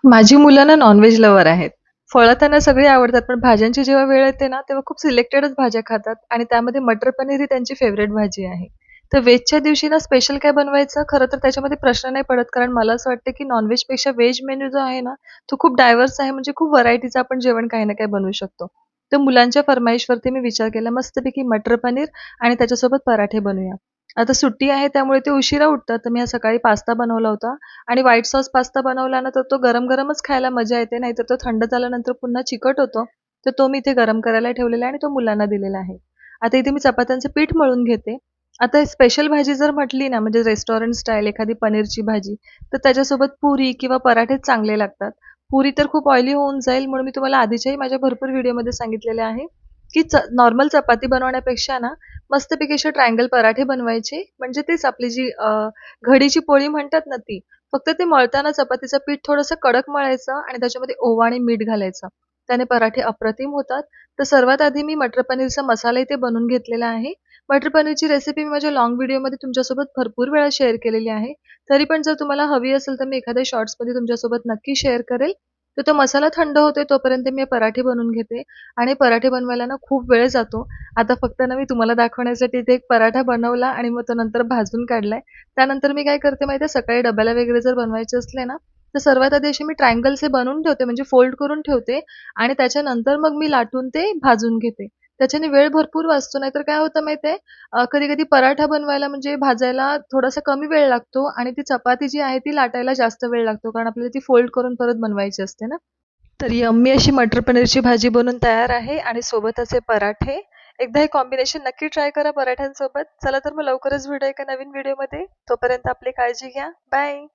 माझी मुलं ना नॉन-व्हेज लव्हर आहेत. फळं त्यांना सगळी आवडतात, पण भाज्यांची जेव्हा वेळ येते ना, तेव्हा खूप सिलेक्टेडच भाज्या खातात आणि त्यामध्ये मटर पनीर ही त्यांची फेव्हरेट भाजी आहे. तर व्हेजच्या दिवशी ना स्पेशल काय बनवायचं? खरं तर त्याच्यामध्ये प्रश्न नाही पडत, कारण मला असं वाटतं की नॉन-व्हेजपेक्षा व्हेज मेनू जो आहे ना, तो खूप डायव्हर्स आहे. म्हणजे खूप व्हरायटीचं आपण जेवण काही ना काही बनवू शकतो. तर मुलांच्या फर्माईशवरती मी विचार केला मस्तपैकी मटर पनीर आणि त्याच्यासोबत पराठे बनवूया. आता सुट्टी आहे त्यामुळे ते उशिरा उठतात, तर मी आज सकाळी पास्ता बनवला होता आणि व्हाईट सॉस पास्ता बनवला ना, तर तो गरम-गरमच खायला मजा येते. नाहीतर तो थंड झाल्यानंतर पुन्हा चिकट होतो. तर तो मी इथे गरम करायला ठेवलेला आहे आणि तो मुलांना दिलेला आहे. आता इथे मी चपात्यांचं पीठ मळून घेते. आता स्पेशल भाजी जर म्हटली ना, म्हणजे रेस्टॉरंट स्टाईल एखादी पनीरची भाजी, तर त्याच्यासोबत पुरी किंवा पराठेच चांगले लागतात. पुरी तर खूप ऑइली होऊन जाईल म्हणून मी तुम्हाला आधीच्याही माझ्या भरपूर व्हिडिओमध्ये सांगितलेले आहे, की नॉर्मल चपाती बनवण्यापेक्षा ना, मस्तपैकी असे ट्रायंगल पराठे बनवायचे. म्हणजे तेच आपली जी घडीची पोळी म्हणतात ना ती. फक्त ते मळताना चपातीचं पीठ थोडंसं कडक मळायचं आणि त्याच्यामध्ये ओवा आणि मीठ घालायचं. त्याने पराठे अप्रतिम होतात. तर सर्वात आधी मी मटर पनीरचा मसाला इथे बनवून घेतलेला आहे. मटर पनीरची रेसिपी मी माझ्या लाँग व्हिडिओमध्ये तुमच्यासोबत भरपूर वेळा शेअर केलेली आहे. तरी पण जर तुम्हाला हवी असेल तर मी एखाद्या शॉर्ट्समध्ये तुमच्यासोबत नक्की शेअर करेल. तर तो मसाला थंड होतोय तोपर्यंत मी पराठे बनवून घेते आणि पराठे बनवायला ना खूप वेळ जातो. आता फक्त ना मी तुम्हाला दाखवण्यासाठी इथे एक पराठा बनवला आणि मग तो नंतर भाजून काढलाय. त्यानंतर मी काय करते माहिती आहे, सकाळी डब्याला वगैरे जर बनवायचे असले ना, तर सर्वात आधी असे मी ट्रायंगल्स हे बनवून ठेवते, म्हणजे फोल्ड करून ठेवते आणि त्याच्यानंतर मग मी लाटून ते भाजून घेते. त्याच्याने वेळ भरपूर वाचतो. नाहीतर काय होतं माहिती आहे, कधी-कधी पराठा बनवायला म्हणजे भाजायला थोडासा कमी वेळ लागतो आणि ती चपाती जी आहे ती लाटायला जास्त वेळ लागतो. कारण आपल्याला ती फोल्ड करून परत बनवायची असते ना. तर यम्मी अशी मटर पनीरची भाजी बनून तयार आहे आणि सोबत असे पराठे. एकदा हे कॉम्बिनेशन नक्की ट्राय करा पराठ्यांसोबत. चला तर मग लवकरच भेटूया एका नवीन व्हिडिओमध्ये. तोपर्यंत आपली काळजी घ्या. बाय.